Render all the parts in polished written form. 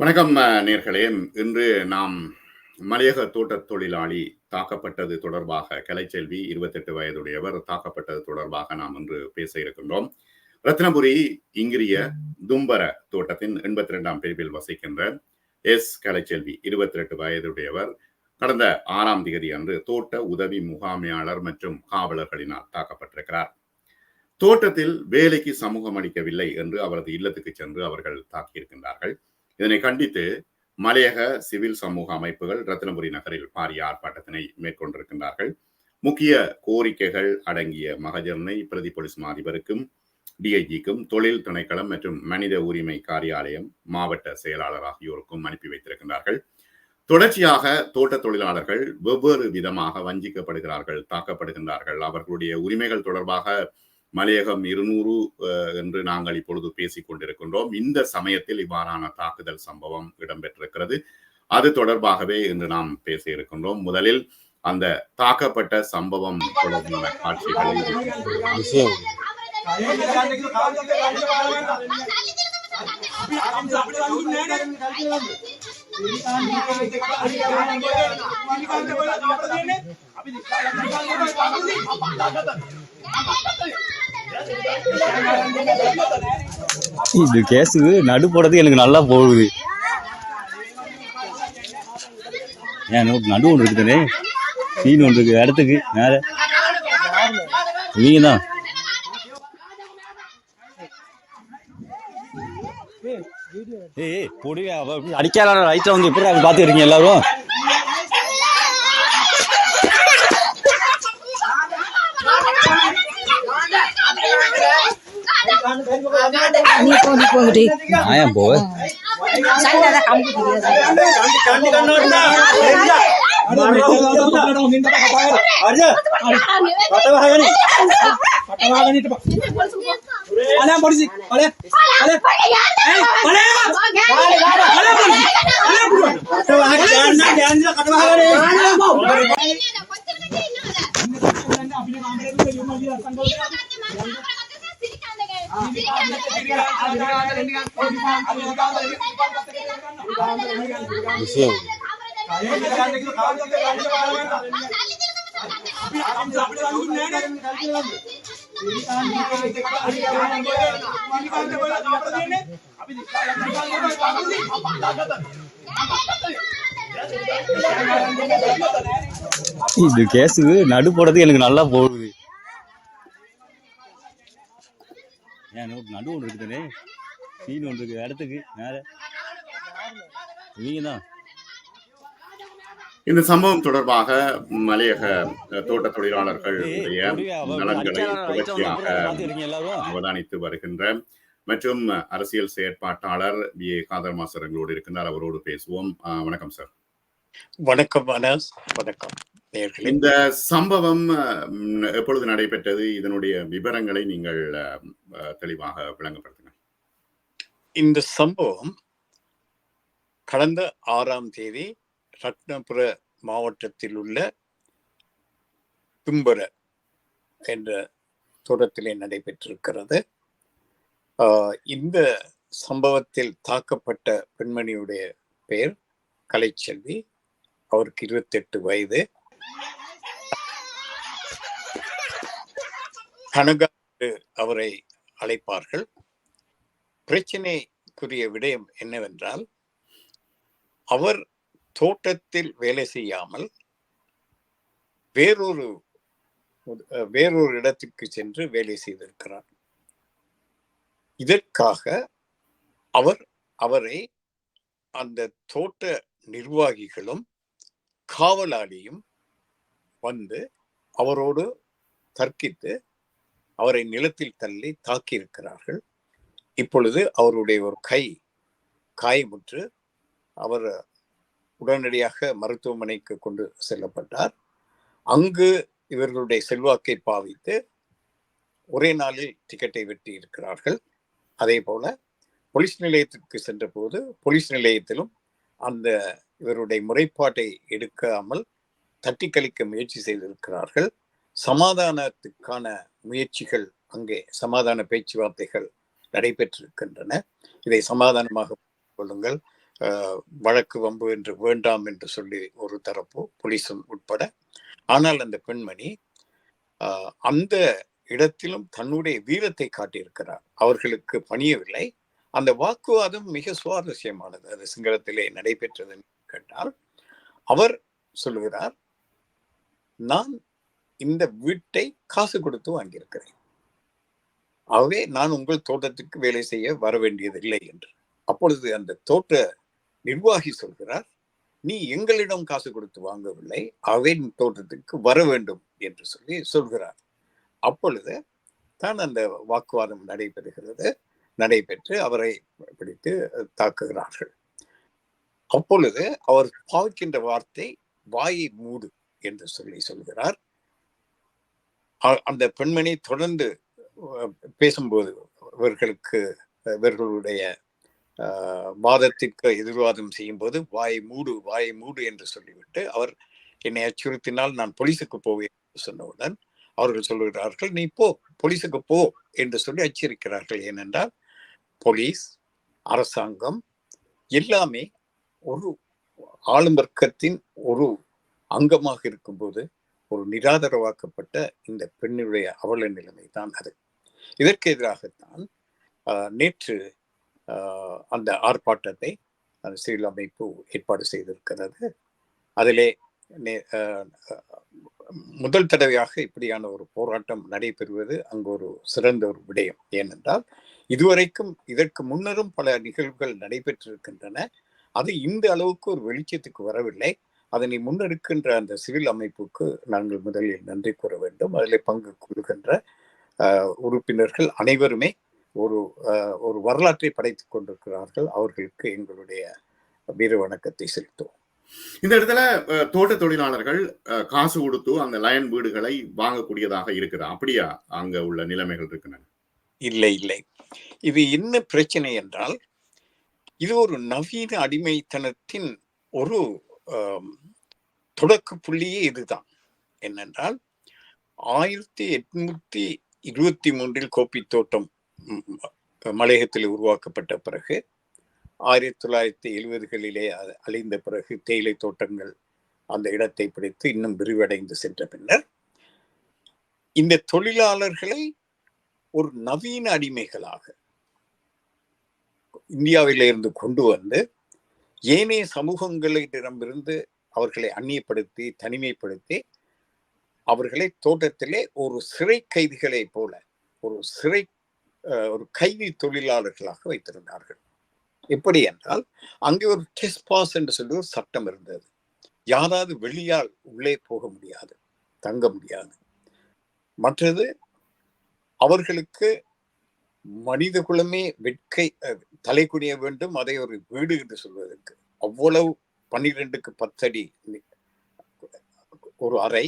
வணக்கம் நேர்களே. இன்று நாம் மலையக தோட்டத் தொழிலாளி தாக்கப்பட்டது தொடர்பாக கலைச்செல்வி 28 வயதுடையவர் தாக்கப்பட்டது தொடர்பாக நாம் இன்று பேச இருக்கின்றோம். ரத்னபுரி இங்கிரிய தும்பர தோட்டத்தின் 82ஆம் பிரிவில் வசிக்கின்ற கலைச்செல்வி 28 வயதுடையவர் கடந்த 6ஆம் தேதி அன்று தோட்ட உதவி முகாமையாளர் மற்றும் காவலர்களினால் தாக்கப்பட்டிருக்கிறார். தோட்டத்தில் வேலைக்கு சமூகம் அளிக்கவில்லை என்று அவரது இல்லத்துக்கு சென்று அவர்கள் தாக்கியிருக்கின்றார்கள். இதனை கண்டித்து மலையக சிவில் சமூக அமைப்புகள் ரத்தினபுரி நகரில் பாரிய ஆர்ப்பாட்டத்தினை மேற்கொண்டிருக்கின்றார்கள். முக்கிய கோரிக்கைகள் அடங்கிய மகஜரனை பிரதி போலீஸ் அதிபருக்கும் டிஐஜிக்கும் தொழில் திணைக்களம் மற்றும் மனித உரிமை காரியாலயம் மாவட்ட செயலாளர் ஆகியோருக்கும் அனுப்பி வைத்திருக்கின்றார்கள். தொடர்ச்சியாக தோட்ட தொழிலாளர்கள் வெவ்வேறு விதமாக வஞ்சிக்கப்படுகிறார்கள், தாக்கப்படுகின்றார்கள். அவர்களுடைய உரிமைகள் தொடர்பாக மலையகம் 200 என்று நாங்கள் இப்பொழுது பேசிக் கொண்டிருக்கின்றோம். இந்த சமயத்தில் இவ்வாறான தாக்குதல் சம்பவம் இடம்பெற்றிருக்கிறது. அது தொடர்பாகவே இன்று நாம் பேச இருக்கின்றோம். முதலில் அந்த தாக்கப்பட்ட சம்பவம் தொடர்பான காட்சிகளை இது கேஸு நடு போடுறது எனக்கு நல்லா போகுது. ஏன் நடு ஒன்று இருக்குதுனே, சீன் ஒன்று இருக்கு இடத்துக்கு மேல நீங்க தான் பொடி அடிக்காத ரைட்ல வந்து எப்படி பாத்துக்கிறீங்க எல்லாரும். ஆயா போ இது கேஸு நடு போடுறது எனக்கு நல்லா போகுது. ஏன் நடு ஒன்று இருக்குதுனே, சீன் ஒன்று இருக்கு இடத்துக்கு மேல நீங்க தான். இந்த சம்பவம் தொடர்பாக மலையக தோட்ட தொழிலாளர்களுடைய நலன்களை தொடர்ச்சியாக அவதானித்து வருகின்ற மற்றும் அரசியல் செயற்பாட்டாளர் BA காதர் மாஸ்டர் எங்களோடு இருக்கின்றார். அவரோடு பேசுவோம். வணக்கம் சார். வணக்கம் வணக்கம். இந்த சம்பவம் எப்பொழுது நடைபெற்றது? இதனுடைய விவரங்களை நீங்கள் தெளிவாக விளங்கப்படுத்துங்க. இந்த சம்பவம் கடந்த 6ஆம் தேதி ரத்னபுர மாவட்டத்தில் உள்ள தும்பர என்ற தோட்டத்திலே நடைபெற்றிருக்கிறது. இந்த சம்பவத்தில் தாக்கப்பட்ட பெண்மணியுடைய பெயர் கலைச்செல்வி. அவருக்கு 28 வயது. கனகா அவரை அழைப்பார்கள். பிரச்சனைக்குரிய விடயம் என்னவென்றால், அவர் தோட்டத்தில் வேலை செய்யாமல் வேறொரு இடத்துக்கு சென்று வேலை செய்திருக்கிறார். இதற்காக அவரை அந்த தோட்ட நிர்வாகிகளும் காவலாளியும் வந்து அவரோடு தர்க்கித்து அவரை நிலத்தில் தள்ளி தாக்கியிருக்கிறார்கள். இப்பொழுது அவருடைய ஒரு கை காயமுற்று அவர் உடனடியாக மருத்துவமனைக்கு கொண்டு செல்லப்பட்டார். அங்கு இவர்களுடைய செல்வாக்கை பாவித்து ஒரே நாளில் டிக்கெட்டை வெட்டி இருக்கிறார்கள். அதே போல போலீஸ் நிலையத்திற்கு சென்ற போது போலீஸ் நிலையத்திலும் அந்த இவருடைய முறைப்பாட்டை எடுக்காமல் தட்டி கழிக்க முயற்சி செய்திருக்கிறார்கள். சமாதானத்துக்கான முயற்சிகள், அங்கே சமாதான பேச்சுவார்த்தைகள் நடைபெற்றிருக்கின்றன. இதை சமாதானமாக கொள்ளுங்கள், வழக்கு வம்பு என்று வேண்டாம் என்று சொல்லி ஒரு தரப்பு, போலீசும் உட்பட. ஆனால் அந்த பெண்மணி அந்த இடத்திலும் தன்னுடைய வீரத்தை காட்டியிருக்கிறார். அவர்களுக்கு பணியவில்லை. அந்த வாக்குவாதம் மிக சுவாரஸ்யமானது. அது சிங்களத்திலே நடைபெற்றது கேட்டால், அவர் சொல்லுகிறார், நான் இந்த வீட்டை காசு கொடுத்து வாங்கியிருக்கிறேன், ஆகவே நான் உங்கள் தோட்டத்துக்கு வேலை செய்ய வர வேண்டியதில்லை என்று. அப்பொழுது அந்த தோட்ட நிர்வாகி சொல்கிறார், நீ எங்களிடம் காசு கொடுத்து வாங்கவில்லை, ஆகவே தோட்டத்துக்கு வர வேண்டும் என்று சொல்லி சொல்கிறார். அப்பொழுது தான் அந்த வாக்குவாதம் நடைபெற்று அவரை பிடித்து தாக்குகிறார்கள். அப்பொழுது அவர் பாவிக்கின்ற வார்த்தை வாயை மூடு என்று சொல்லி சொல்கிறார். அந்த பெண்மணி தொடர்ந்து பேசும்போது இவர்களுடைய வாதத்திற்கு எதிர்வாதம் செய்யும் போது வாயை மூடு என்று சொல்லிவிட்டு, அவர் என்னை அச்சுறுத்தினால் நான் போலீஸுக்கு போவேன் சொன்னவுடன் அவர்கள் சொல்லுகிறார்கள், நீ போ, போலீஸுக்கு போ என்று சொல்லி எச்சரிக்கிறார்கள். ஏனென்றால் போலீஸ், அரசாங்கம் எல்லாமே ஒரு ஆளும் வர்க்கத்தின் ஒரு அங்கமாக இருக்கும்போது ஒரு நிராதரவாக்கப்பட்ட இந்த பெண்ணுடைய அவல நிலைமை தான் அது. இதற்கு எதிராகத்தான் நேற்று அந்த ஆர்ப்பாட்டத்தை அந்த சிவில் அமைப்பு ஏற்பாடு செய்திருக்கிறது. அதிலே முதல் தடவையாக இப்படியான ஒரு போராட்டம் நடைபெறுவது அங்கு ஒரு சிறந்த ஒரு விடயம். ஏனென்றால் இதுவரைக்கும் இதற்கு முன்னரும் பல நிகழ்வுகள் நடைபெற்றிருக்கின்றன. அது இந்த அளவுக்கு ஒரு வெளிச்சத்துக்கு வரவில்லை. அதனை முன்னெடுக்கின்ற அந்த சிவில் அமைப்புக்கு நாங்கள் முதலில் நன்றி கூற வேண்டும். அதில் பங்கு கொள்கின்ற உறுப்பினர்கள் அனைவருமே ஒரு வரலாற்றை படைத்துக் கொண்டிருக்கிறார்கள். அவர்களுக்கு எங்களுடைய வீர வணக்கத்தை செலுத்துவோம். இந்த இடத்துல தோட்ட தொழிலாளர்கள் காசு கொடுத்து அந்த லயன் வீடுகளை வாங்கக்கூடியதாக இருக்குதா? அப்படியா அங்க உள்ள நிலைமைகள் இருக்கின்றன? இல்லை. இது என்ன பிரச்சனை என்றால், இது ஒரு நவீன அடிமைத்தனத்தின் ஒரு தொடக்க புள்ளியே இதுதான். என்னென்றால் 1823 கோப்பி தோட்டம் மலையகத்தில் உருவாக்கப்பட்ட பிறகு 1970களிலே அழிந்த பிறகு தேயிலை தோட்டங்கள் அந்த இடத்தை பிடித்து இன்னும் விரிவடைந்து சென்ற பின்னர் இந்த தொழிலாளர்களை ஒரு நவீன அடிமைகளாக இந்தியாவிலிருந்து கொண்டு வந்து ஏனைய சமூகங்களிடமிருந்து அவர்களை அந்நியப்படுத்தி தனிமைப்படுத்தி அவர்களை தோட்டத்திலே ஒரு சிறை கைதிகளை போல ஒரு கைதி தொழிலாளர்களாக வைத்திருந்தார்கள். எப்படி என்றால், அங்கே ஒரு டெஸ்பாஸ் என்று சொல்லி ஒரு சட்டம் இருந்தது. யாராவது வெளியால் உள்ளே போக முடியாது, தங்க முடியாது. மற்றது, அவர்களுக்கு மனித குலமே தலை குனிய வேண்டும், அதை ஒரு வீடு என்று சொல்வதற்கு அவ்வளவு 12க்கு 10 அடி ஒரு அறை,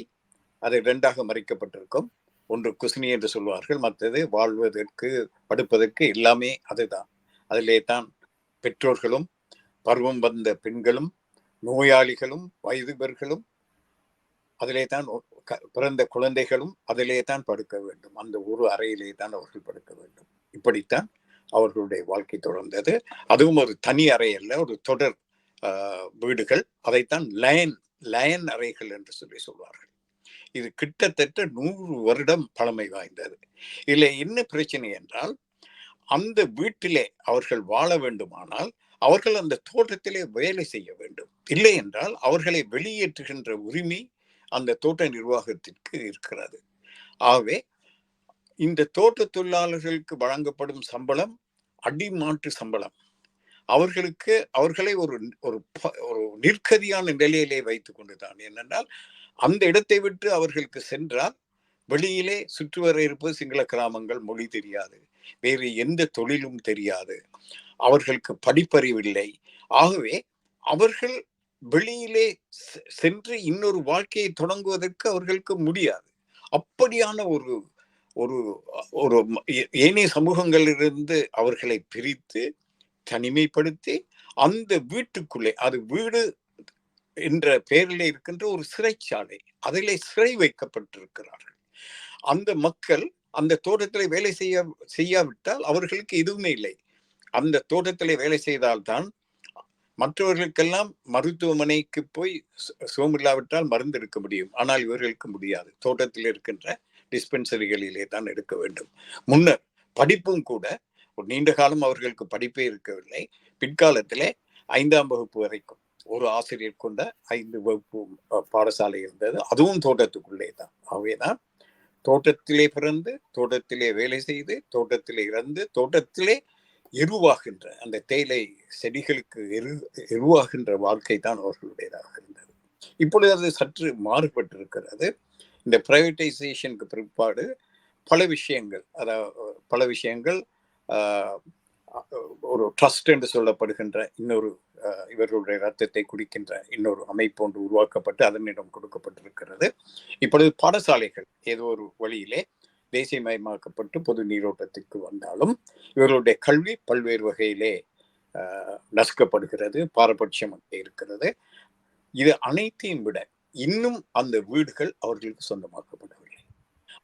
அது 2ஆக மறைக்கப்பட்டிருக்கும். ஒன்று குசினி என்று சொல்வார்கள், மற்றது வாழ்வதற்கு படுப்பதற்கு எல்லாமே அதுதான். அதிலே தான் பெற்றோர்களும் பருவம் வந்த பெண்களும் நோயாளிகளும் வயதுபர்களும் அதிலே தான் பிறந்த குழந்தைகளும் அதிலே தான் படுக்க வேண்டும். அந்த ஒரு அறையிலே தான் அவர்கள் படுக்க வேண்டும். இப்படித்தான் அவர்களுடைய வாழ்க்கை தொடர்ந்தது. அதுவும் ஒரு தனி அறை அல்ல, ஒரு தொடர் வீடுகள். அதைத்தான் லயன் அறைகள் என்று சொல்வார்கள். இது கிட்டத்தட்ட 100 வருடம் பழமை வாய்ந்தது. இதுல என்ன பிரச்சனை என்றால், அந்த வீட்டிலே அவர்கள் வாழ வேண்டுமானால் அவர்கள் அந்த தோட்டத்திலே வேலை செய்ய வேண்டும். இல்லை என்றால் அவர்களை வெளியேற்றுகின்ற உரிமை அந்த தோட்ட நிர்வாகத்திற்கு இருக்கிறது. ஆகவே இந்த தோட்ட தொழிலாளர்களுக்கு வழங்கப்படும் சம்பளம் அடிமாற்று சம்பளம். அவர்களை ஒரு நிற்கதியான நிலையிலே வைத்துக் கொண்டுதான். ஏனென்றால் அந்த இடத்தை விட்டு அவர்களுக்கு சென்றால் வெளியிலே சுற்றுவர இருப்பது சிங்கள கிராமங்கள், மொழி தெரியாது, வேறு எந்த தொழிலும் தெரியாது, அவர்களுக்கு படிப்பறிவில்லை. ஆகவே அவர்கள் வெளியிலே சென்று இன்னொரு வாழ்க்கையை தொடங்குவதற்கு அவர்களுக்கு முடியாது. அப்படியான ஒரு ஏனைய சமூகங்களிலிருந்து அவர்களை பிரித்து தனிமைப்படுத்தி அந்த வீட்டுக்குள்ளே, அது வீடு என்ற பெயரிலே இருக்கின்ற ஒரு சிறைச்சாலை, அதிலே சிறை வைக்கப்பட்டிருக்கிறார்கள். அந்த மக்கள் அந்த தோட்டத்திலே வேலை செய்யாவிட்டால் அவர்களுக்கு எதுவுமே இல்லை. அந்த தோட்டத்திலே வேலை செய்தால்தான் மற்றவர்களுக்கெல்லாம் மருத்துவமனைக்கு போய் சுகமில்லாவிட்டால் மருந்து எடுக்க முடியும், ஆனால் இவர்களுக்கு முடியாது. தோட்டத்தில் இருக்கின்ற டிஸ்பென்சரிகளிலே தான் எடுக்க வேண்டும். முன்னர் படிப்பும் கூட ஒரு நீண்ட காலம் அவர்களுக்கு படிப்பே இருக்கவில்லை. பிற்காலத்திலே 5ஆம் வகுப்பு வரைக்கும் ஒரு ஆசிரியர் கொண்ட 5 வகுப்பு பாடசாலை இருந்தது. அதுவும் தோட்டத்துக்குள்ளே தான். ஆகவேதான் தோட்டத்திலே பிறந்து, தோட்டத்திலே வேலை செய்து, தோட்டத்திலே இறந்து, தோட்டத்திலே எருவாகின்ற அந்த தேயிலை செடிகளுக்கு எருவாகின்ற வாழ்க்கை தான் அவர்களுடையதாக இருந்தது. இப்பொழுது அது சற்று மாறுபட்டிருக்கிறது. இந்த பிரைவேட்டைசேஷனுக்கு பிற்பாடு பல விஷயங்கள் ஒரு ட்ரஸ்ட் என்று சொல்லப்படுகின்ற இன்னொரு இவர்களுடைய ரத்தத்தை குடிக்கின்ற இன்னொரு அமைப்பு ஒன்று உருவாக்கப்பட்டு அதனிடம் கொடுக்கப்பட்டிருக்கிறது. இப்பொழுது பாடசாலைகள் ஏதோ ஒரு வழியிலே தேசியமயமாக்கப்பட்டு பொது நீரோட்டத்திற்கு வந்தாலும் இவர்களுடைய கல்வி பல்வேறு வகையிலே நசுக்கப்படுகிறது, பாரபட்சம் இருக்கிறது. இது அனைத்தையும் விட இன்னும் அந்த வீடுகள் அவர்களுக்கு சொந்தமாக்கப்படவில்லை.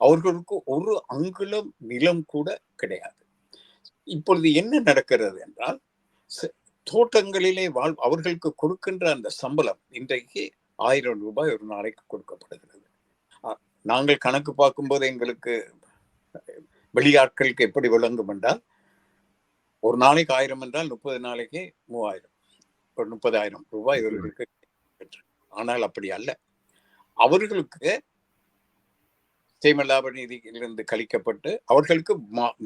அவர்களுக்கு ஒரு அங்குலம் நிலம் கூட கிடையாது. இப்பொழுது என்ன நடக்கிறது என்றால், தோட்டங்களிலே அவர்களுக்கு கொடுக்கின்ற அந்த சம்பளம் இன்றைக்கு 1000 ரூபாய் ஒரு நாளைக்கு கொடுக்கப்படுகிறது. நாங்கள் கணக்கு பார்க்கும்போது எங்களுக்கு வெளியாட்களுக்கு எப்படி விளங்கும் என்றால், ஒரு நாளைக்கு 1000 என்றால் 30 நாளைக்கு 3000, ஒரு 30,000 ரூபாய் இவர்களுக்கு. ஆனால் அப்படி அல்ல. அவர்களுக்கு சேமலாப நிதியிலிருந்து கழிக்கப்பட்டு அவர்களுக்கு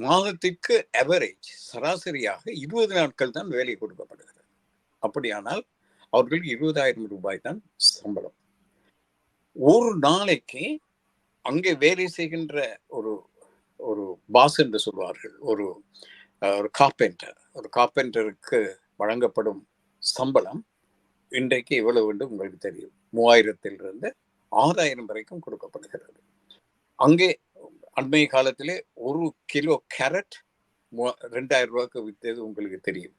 மாதத்திற்கு அவரேஜ் சராசரியாக 20 நாட்கள் தான் வேலை கொடுக்கப்படுகிறது. அப்படியானால் அவர்களுக்கு 20,000 ரூபாய் தான் சம்பளம். ஒரு நாளைக்கு அங்கே வேலை செய்கின்ற ஒரு பாஸ் என்று சொல்வார்கள், ஒரு கார்பெண்டருக்கு வழங்கப்படும் சம்பளம் இன்றைக்கு எவ்வளவு என்று உங்களுக்கு தெரியும். 3000 6000 வரைக்கும் கொடுக்கப்படுகிறது. அங்கே அண்மை காலத்திலே 1 கிலோ கேரட் 2000 ரூபாய்க்கு வித்தது உங்களுக்கு தெரியும்.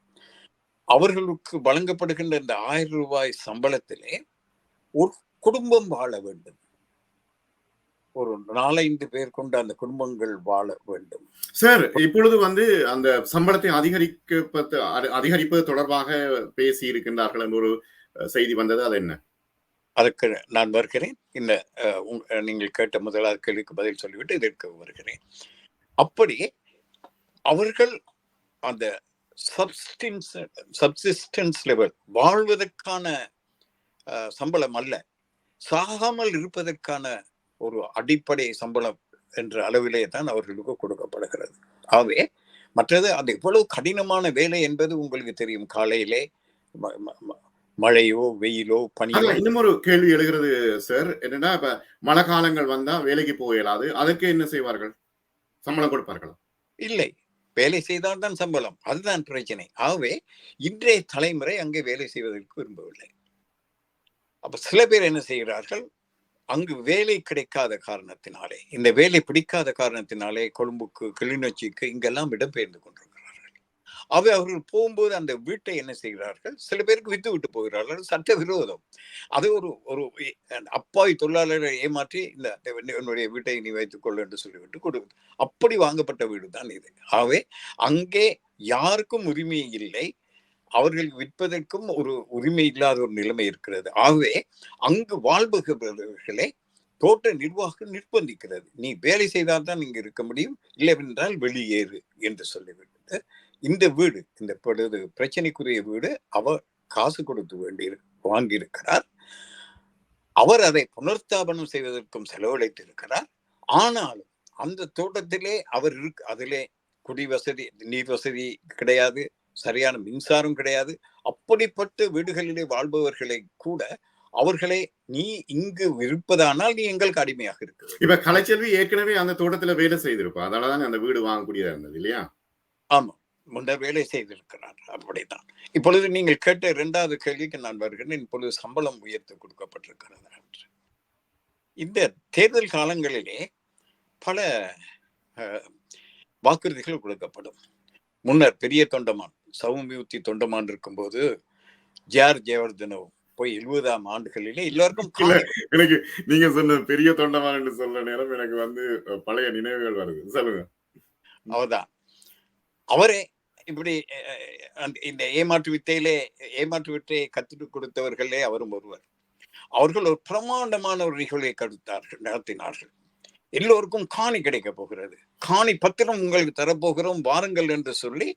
அவர்களுக்கு வழங்கப்படுகின்ற இந்த 1000 ரூபாய் சம்பளத்திலே ஒரு குடும்பம் வாழ வேண்டும். ஒரு 4-5 பேர் கொண்ட அந்த குடும்பங்கள் வாழ வேண்டும். சார், இப்பொழுது அந்த சம்பளத்தை அதிகரிப்பது தொடர்பாக பேசி இருக்கின்றார்கள் என்ற ஒரு செய்தி வந்தது. அது என்ன? அதற்கு நான் வருகிறேன். இந்த நீங்கள் கேட்ட முதலாவது கேள்விக்கு பதில் சொல்லிவிட்டு இதற்கு வருகிறேன். அப்படி அவர்கள் அந்த சப்சிஸ்டன்ஸ் லெவல், வாழ்வதற்கான சம்பளம் அல்ல, சாகாமல் இருப்பதற்கான ஒரு அடிப்படை சம்பளம் என்ற அளவிலே தான் அவர்களுக்கு கொடுக்கப்படுகிறது. ஆகவே மற்றது அது எவ்வளவு கடினமான வேலை என்பது உங்களுக்கு தெரியும். காலையிலே மழையோ வெயிலோ பனியோ. இன்னும் ஒரு கேள்வி எழுகிறது சார். என்னன்னா, இப்ப மழை காலங்கள் வந்தா வேலைக்கு போக இயலாது. அதுக்கு என்ன செய்வார்கள்? சம்பளம் கொடுப்பார்களா? இல்லை, வேலை செய்தால் தான் சம்பளம். அதுதான் பிரச்சனை. ஆகவே இன்றைய தலைமுறை அங்கே வேலை செய்வதற்கு விரும்பவில்லை. அப்ப சில பேர் என்ன செய்கிறார்கள், அங்கு வேலை கிடைக்காத காரணத்தினாலே, இந்த வேலை பிடிக்காத காரணத்தினாலே கொழும்புக்கு, கிளிநொச்சிக்கு இங்கெல்லாம் இடம்பெயர்ந்து கொண்டிருக்கிறார்கள். அவை அவர்கள் போகும்போது அந்த வீட்டை என்ன செய்கிறார்கள், சில பேருக்கு வித்து விட்டு போகிறார்கள். சட்ட விரோதம். அது ஒரு அப்பாவி தொழிலாளரை ஏமாற்றி என்னுடைய வீட்டை நீ வைத்துக் கொள்ள என்று சொல்லிவிட்டு கொடு. அப்படி வாங்கப்பட்ட வீடு தான் இது. ஆகவே அங்கே யாருக்கும் உரிமை இல்லை, அவர்களுக்கு விற்பதற்கும் ஒரு உரிமை இல்லாத ஒரு நிலைமை இருக்கிறது. ஆகவே அங்கு வாழ்பவர்களை தோட்ட நிர்வாகம் நிர்பந்திக்கிறது. நீ வேலை செய்தால் தான் இங்கு இருக்க முடியும், இல்லைவென்றால் வெளியேறு என்று சொல்லிவிட்டு இந்த வீடு, இந்த பிரச்சனைக்குரிய வீடு அவர் காசு கொடுத்து வாங்கியிருக்கிறார். அவர் அதை புனர்ஸ்தாபனம் செய்வதற்கும் செலவழித்திருக்கிறார். ஆனாலும் அந்த தோட்டத்திலே அவர் அதிலே குடி வசதி, நீர் வசதி கிடையாது, சரியான மின்சாரம் கிடையாது. அப்படிப்பட்ட வீடுகளிலே வாழ்பவர்களை கூட அவர்களை நீ இங்கு இருப்பதானால் நீ எங்களுக்கு அடிமையாக இருக்கு. இப்ப கலைச்செல்வி ஏற்கனவே அந்த தோட்டத்துல வேலை செய்திருப்பா, அதனாலதான் அந்த வீடு வாங்கக்கூடியதா இருந்தது இல்லையா? ஆமா, முன்னர் வேலை செய்திருக்கிறார். அப்படித்தான். இப்பொழுது நீங்கள் கேட்ட 2வது கேள்விக்கு நான் வருகிறேன். இப்பொழுது சம்பளம் உயர்த்தி கொடுக்கப்பட்டிருக்கிறது என்று. இந்த தேர்தல் காலங்களிலே பல வாக்குறுதிகள் கொடுக்கப்படும். முன்னர் பெரிய தொண்டமான், சௌமியூத்தி தொண்டமான் இருக்கும்போது ஜிஆர் ஜெயவர்தனோ போய் 70ஆம் ஆண்டுகளிலே எல்லாருக்கும் எனக்கு நீங்க சொன்ன பெரிய தொண்டமான் என்று சொல்ற நேரம் எனக்கு பழைய நினைவுகள் வருது. சொல்லுங்க. அவர்தான். அவரே இப்படி இந்த ஏமாற்று வித்தையை கற்றுக் கொடுத்தவர்களே அவரும் ஒருவர். அவர்கள் ஒரு பிரமாண்டமான ஒரு நிகழ்வை நடத்தினார்கள். எல்லோருக்கும் காணி கிடைக்க போகிறது, காணி பத்திரம் உங்களுக்கு தரப்போகிறோம் வாருங்கள் என்று சொல்லி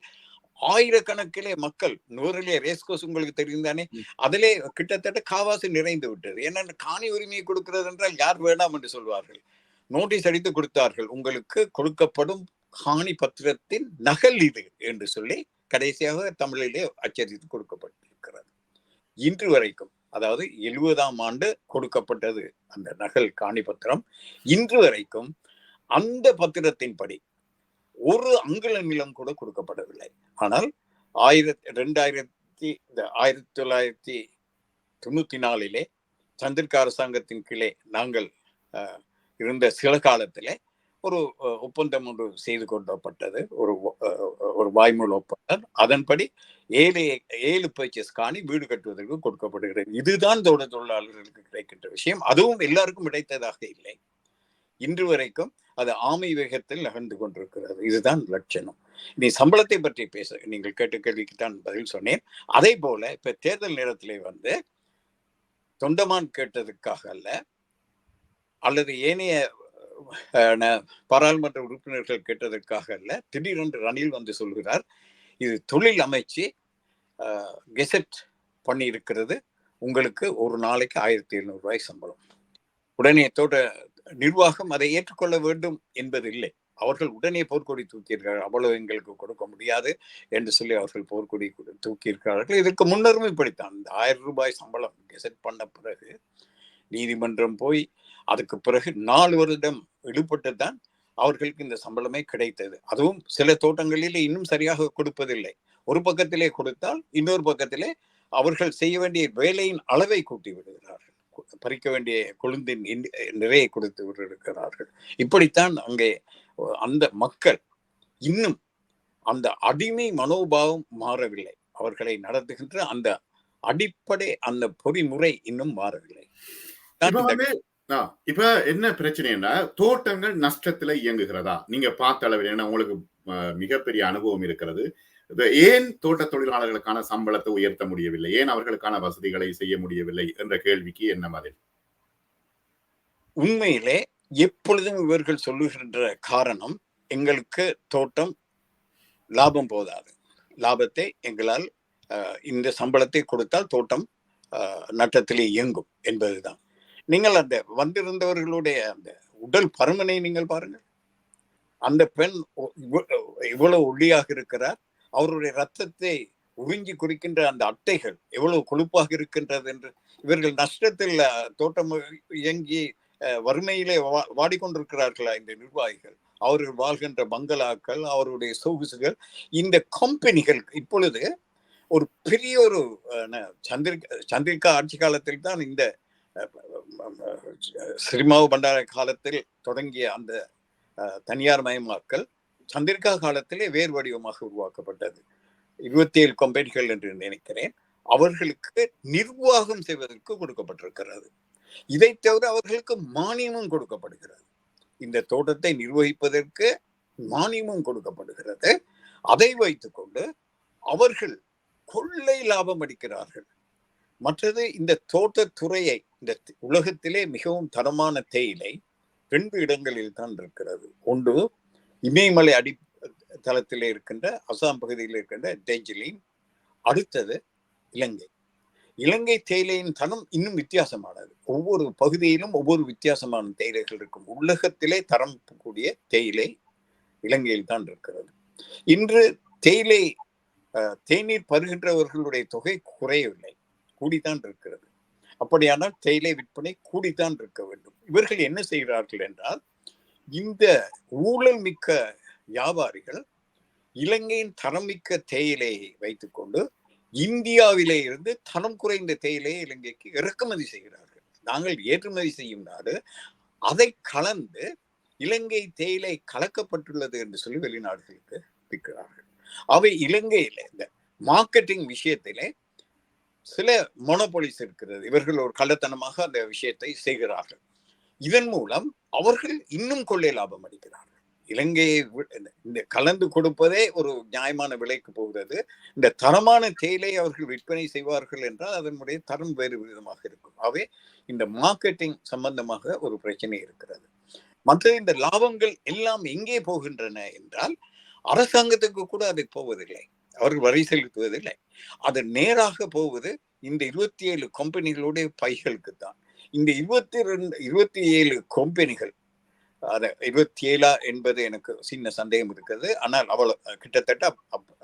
ஆயிரக்கணக்கிலே மக்கள், நூறிலே ரேஸ்கோஸ் உங்களுக்கு தெரிந்தானே, அதிலே கிட்டத்தட்ட காவாசி நிறைந்து விட்டது. ஏன்னா காணி உரிமையை கொடுக்கிறது என்றால் யார் வேண்டாம் என்று சொல்வார்கள். நோட்டீஸ் அடித்து கொடுத்தார்கள், உங்களுக்கு கொடுக்கப்படும் காணி பத்திரத்தின் நகல் இது என்று சொல்லி கடைசியாக தமிழிலே அச்சடித்து கொடுக்கப்பட்டிருக்கிறது. இன்று வரைக்கும், அதாவது 70ஆம் ஆண்டு கொடுக்கப்பட்டது அந்த நகல் காணி பத்திரம். இன்று வரைக்கும் அந்த பத்திரத்தின்படி ஒரு அங்குல நிலம் கூட கொடுக்கப்படவில்லை. ஆனால் 1994 சந்திரிகா அரசாங்கத்தின் கீழே நாங்கள் இருந்த சில காலத்திலே ஒரு ஒப்பந்தம் ஒன்று செய்து கொள்ளப்பட்டது, ஒரு வாய்மொழி ஒப்பந்தம். அதன்படி 7 பர்ச்சேஸ் காணி வீடு கட்டுவதற்கு கொடுக்கப்படுகிறது. இதுதான் தோட்ட தொழிலாளர்களுக்கு கிடைக்கின்ற விஷயம். அதுவும் எல்லாருக்கும் கிடைத்ததாக இல்லை. இன்று வரைக்கும் அது ஆமை வேகத்தில் நகர்ந்து கொண்டிருக்கிறது. இதுதான் லட்சணம். நீ சம்பளத்தை பற்றி பேச நீங்கள் கேட்ட கேள்விக்குத்தான் பதில் சொன்னேன். அதே போல இப்ப தேர்தல் நேரத்திலே தொண்டமான் கேட்டதுக்காக அல்ல, அல்லது ஏனைய பாராளுமன்ற உறுப்பினர்கள் கேட்டதற்காக அல்ல, திடீரென்று ரணில் சொல்கிறார், இது தொழில் அமைச்சு கெசட் பண்ணி இருக்கிறது, உங்களுக்கு ஒரு நாளைக்கு 1700 ரூபாய் சம்பளம். உடனே தோட்ட நிர்வாகம் அதை ஏற்றுக்கொள்ள வேண்டும் என்பது இல்லை. அவர்கள் உடனே போர்க்கொடி தூக்கியிருக்கிறார்கள். அவ்வளவு எங்களுக்கு கொடுக்க முடியாது என்று சொல்லி அவர்கள் போர்க்கொடி தூக்கியிருக்கிறார்கள். இதற்கு முன்னரும் இப்படித்தான். இந்த 1000 ரூபாய் சம்பளம் கெசட் பண்ண பிறகு நீதிமன்றம் போய் அதுக்கு பிறகு 4 வருடம் இழுபட்டுதான் அவர்களுக்கு இந்த சம்பளமே கிடைத்தது. அதுவும் சில தோட்டங்களிலே இன்னும் சரியாக கொடுப்பதில்லை. ஒரு பக்கத்திலே கொடுத்தால் இன்னொரு பக்கத்திலே அவர்கள் செய்ய வேண்டிய வேலையின் அளவை கூட்டி விடுகிறார்கள், பறிக்க வேண்டிய கொழுந்தின் நிறைய கொடுத்து விட்டிருக்கிறார்கள். இப்படித்தான் அங்கே அந்த மக்கள் இன்னும் அந்த அடிமை மனோபாவம் மாறவில்லை. அவர்களை நடத்துகின்ற அந்த அடிப்படை அந்த பொறிமுறை இன்னும் மாறவில்லை. இப்ப என்ன பிரச்சனைன்னா, தோட்டங்கள் நஷ்டத்துல இயங்குகிறதா? நீங்க பார்த்த அளவில், ஏன்னா உங்களுக்கு மிகப்பெரிய அனுபவம் இருக்கிறது. ஏன் தோட்ட தொழிலாளர்களுக்கான சம்பளத்தை உயர்த்த முடியவில்லை, ஏன் அவர்களுக்கான வசதிகளை செய்ய முடியவில்லை என்ற கேள்விக்கு என்ன பதில்? உண்மையிலே எப்பொழுதும் இவர்கள் சொல்லுகின்ற காரணம், எங்களுக்கு தோட்டம் லாபம் போதாது, லாபத்தை எங்களால் இந்த சம்பளத்தை கொடுத்தால் தோட்டம் நட்டத்திலே இயங்கும் என்பதுதான். நீங்கள் அந்த வந்திருந்தவர்களுடைய அந்த உடல் பருமனை நீங்கள் பாருங்கள். அந்த பெண் இவ்வளவு ஒல்லியாக இருக்கிறார், அவருடைய ரத்தத்தை உறிஞ்சி குடிக்கின்ற அந்த அட்டைகள் எவ்வளவு கொழுப்பாக இருக்கின்றது என்று. இவர்கள் நஷ்டத்தில் தோட்டம் இயங்கி வறுமையிலே வாடிக்கொண்டிருக்கிறார்களா இந்த நிர்வாகிகள்? அவர்கள் வாழ்கின்ற பங்களாக்கள், அவருடைய சொகுசுகள், இந்த கம்பெனிகள் இப்பொழுது ஒரு பெரிய ஒரு சந்திரிகா ஆட்சி காலத்தில் தான், இந்த சிறிமாவு பண்டார காலத்தில் தொடங்கிய அந்த தனியார் மயமாக்கல் சந்திரிகா காலத்திலே வேறு வடிவமாக உருவாக்கப்பட்டது. 27 கம்பெனிகள் என்று நினைக்கிறேன். அவர்களுக்கு நிர்வாகம் செய்வதற்கு கொடுக்கப்பட்டிருக்கிறது. இதை தவிர அவர்களுக்கு மானியமும் கொடுக்கப்படுகிறது. இந்த தோட்டத்தை நிர்வகிப்பதற்கு மானியமும் கொடுக்கப்படுகிறது. அதை வைத்துக் கொண்டு அவர்கள் கொள்ளை லாபம் அடிக்கிறார்கள். மற்றது, இந்த தோட்டத்துறையை, இந்த உலகத்திலே மிகவும் தரமான தேயிலை 2 இடங்களில் தான் இருக்கிறது. ஒன்று இமயமலை அடித்தளத்திலே இருக்கின்ற அசாம் பகுதியில் இருக்கின்ற டேர்ஜிலிங், அடுத்தது இலங்கை. இலங்கை தேயிலையின் தரம் இன்னும் வித்தியாசமானது. ஒவ்வொரு பகுதியிலும் ஒவ்வொரு வித்தியாசமான தேயிலைகள் இருக்கும். உலகத்திலே தரம் கூடிய தேயிலை இலங்கையில் தான் இருக்கிறது. இன்று தேயிலை தேநீர் பருகின்றவர்களுடைய தொகை குறையவில்லை, கூடித்தான் இருக்கிறது. அப்படியானால் தேயிலை விற்பனை கூடித்தான் இருக்க வேண்டும். இவர்கள் என்ன செய்கிறார்கள் என்றால், இந்த ஊழல் மிக்க வியாபாரிகள் இலங்கையின் தரமிக்க தேயிலையை வைத்துக்கொண்டு இந்தியாவிலே இருந்து தரம் குறைந்த தேயிலையை இலங்கைக்கு இறக்குமதி செய்கிறார்கள். நாங்கள் ஏற்றுமதி செய்யும் நாடு, அதை கலந்து இலங்கை தேயிலை கலக்கப்பட்டுள்ளது என்று சொல்லி வெளிநாடுகளுக்கு விற்கிறார்கள். அவை இலங்கையில இந்த மார்க்கெட்டிங் விஷயத்திலே சில மோனோபோலிஸ் இருக்கிறது. இவர்கள் ஒரு கள்ளத்தனமாக அந்த விஷயத்தை செய்கிறார்கள். இதன் மூலம் அவர்கள் இன்னும் கொள்ளை லாபம் அடிக்கிறார்கள். இலங்கையை இந்த கலந்து கொடுப்பதே ஒரு நியாயமான விலைக்கு போகிறது. இந்த தரமான தேயிலை அவர்கள் விற்பனை செய்வார்கள் என்றால் அதனுடைய தரம் வேறு விதமாக இருக்கும். ஆகவே இந்த மார்க்கெட்டிங் சம்பந்தமாக ஒரு பிரச்சனை இருக்கிறது. மற்ற இந்த லாபங்கள் எல்லாம் எங்கே போகின்றன என்றால் அரசாங்கத்துக்கு கூட அது போவதில்லை, அவர்கள் வரி செலுத்துவதில்லை. அது நேராக போவது இந்த 27 கம்பெனிகளுடைய பைகளுக்கு தான். இந்த 27 கம்பெனிகள், 27 என்பது எனக்கு சின்ன சந்தேகம் இருக்கிறது, ஆனால் அவ்வளவு கிட்டத்தட்ட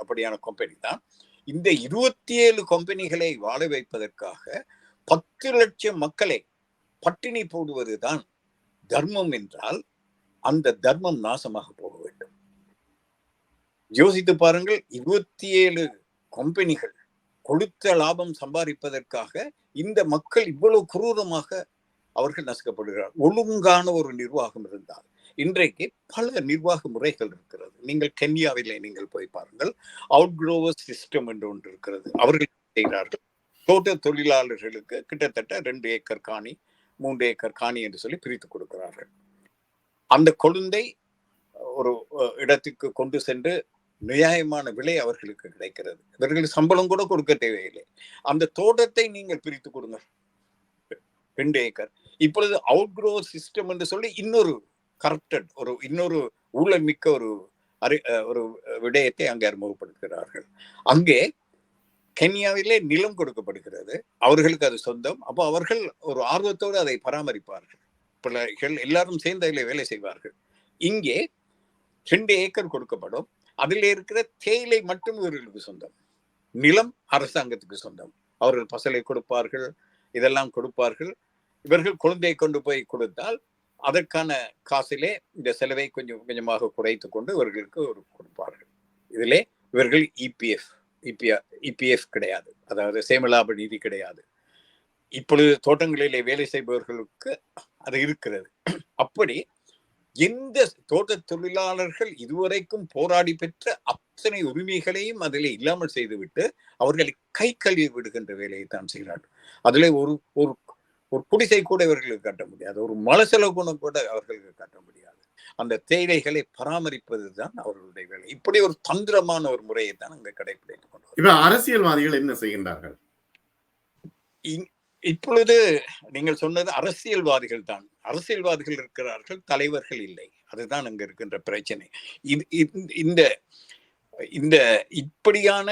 அப்படியான கம்பெனி தான். இந்த 27 கம்பெனிகளை வாழ வைப்பதற்காக 10 லட்சம் மக்களை பட்டினி போடுவதுதான் தர்மம் என்றால் அந்த தர்மம் நாசமாக போக வேண்டும். யோசித்து பாருங்கள், 27 கம்பெனிகள் கொடுத்த லாபம் சம்பாதிப்பதற்காக இந்த மக்கள் இவ்வளவு குரூரமாக அவர்கள் நசுக்கப்படுகிறார். ஒழுங்கான ஒரு நிர்வாகம் இருந்தால், இன்றைக்கு பல நிர்வாக முறைகள் இருக்கிறது. நீங்கள் கென்யாவிலே நீங்கள் போய் பாருங்கள், அவுட்க்ரோவர் சிஸ்டம் என்று ஒன்று இருக்கிறது. அவர்கள் செய்கிறார்கள், தோட்ட தொழிலாளர்களுக்கு கிட்டத்தட்ட 2 ஏக்கர் காணி 3 ஏக்கர் காணி என்று சொல்லி பிரித்து கொடுக்கிறார்கள். அந்த கொழுந்தை ஒரு இடத்துக்கு கொண்டு சென்று நியாயமான விலை அவர்களுக்கு கிடைக்கிறது. இவர்களுக்கு சம்பளம் கூட கொடுக்க தேவையில்லை. அந்த தோட்டத்தை நீங்கள் பிரித்து கொடுங்க, 2 ஏக்கர். இப்பொழுது அவுட்க்ரோ சிஸ்டம் என்று சொல்லி இன்னொரு கரப்டட், இன்னொரு ஊழல் மிக்க ஒரு விடயத்தை அங்கே அறிமுகப்படுத்துகிறார்கள். அங்கே கென்யாவிலே நிலம் கொடுக்கப்படுகிறது, அவர்களுக்கு அது சொந்தம். அப்போ அவர்கள் ஒரு ஆர்வத்தோடு அதை பராமரிப்பார்கள், பிள்ளைகள் எல்லாரும் சேர்ந்து அதில் வேலை செய்வார்கள். இங்கே 2 ஏக்கர் கொடுக்கப்படும், அதில் இருக்கிற தேயிலை மட்டும் இவர்களுக்கு சொந்தம், நிலம் அரசாங்கத்துக்கு சொந்தம். அவர்கள் பசலை கொடுப்பார்கள், இதெல்லாம் கொடுப்பார்கள். இவர்கள் குழந்தையை கொண்டு போய் கொடுத்தால் அதற்கான காசிலே இந்த செலவை கொஞ்சம் கொஞ்சமாக குறைத்து கொண்டு இவர்களுக்கு கொடுப்பார்கள். இதிலே இவர்கள் இபிஎஃப் கிடையாது, அதாவது சேமலாப நிதி கிடையாது. இப்பொழுது தோட்டங்களிலே வேலை செய்பவர்களுக்கு அது இருக்கிறது. அப்படி எந்த தோட்ட தொழிலாளர்கள் இதுவரைக்கும் போராடி பெற்ற அத்தனை உரிமைகளையும் அதில் இல்லாமல் செய்துவிட்டு அவர்களை கை கழுவி விடுகின்ற வேலையை தான் செய்கிறார்கள். அதிலே ஒரு ஒரு குடிசை கூட இவர்களுக்கு கட்ட முடியாது, ஒரு மலசெலவு கூட அவர்களுக்கு கட்ட முடியாது. அந்த தேயிலைகளை பராமரிப்பது தான் அவர்களுடைய வேலை. இப்படி ஒரு தந்திரமான ஒரு முறையை தான் அங்கே கடைபிடித்துக் கொண்டு இப்ப அரசியல்வாதிகள் என்ன செய்கின்றார்கள்? இப்பொழுது நீங்கள் சொன்னது அரசியல்வாதிகள் தான். அரசியல்வாதிகள் இருக்கிறார்கள், தலைவர்கள் இல்லை. அதுதான் அங்க இருக்கின்ற பிரச்சனை. இந்த இந்த இப்படியான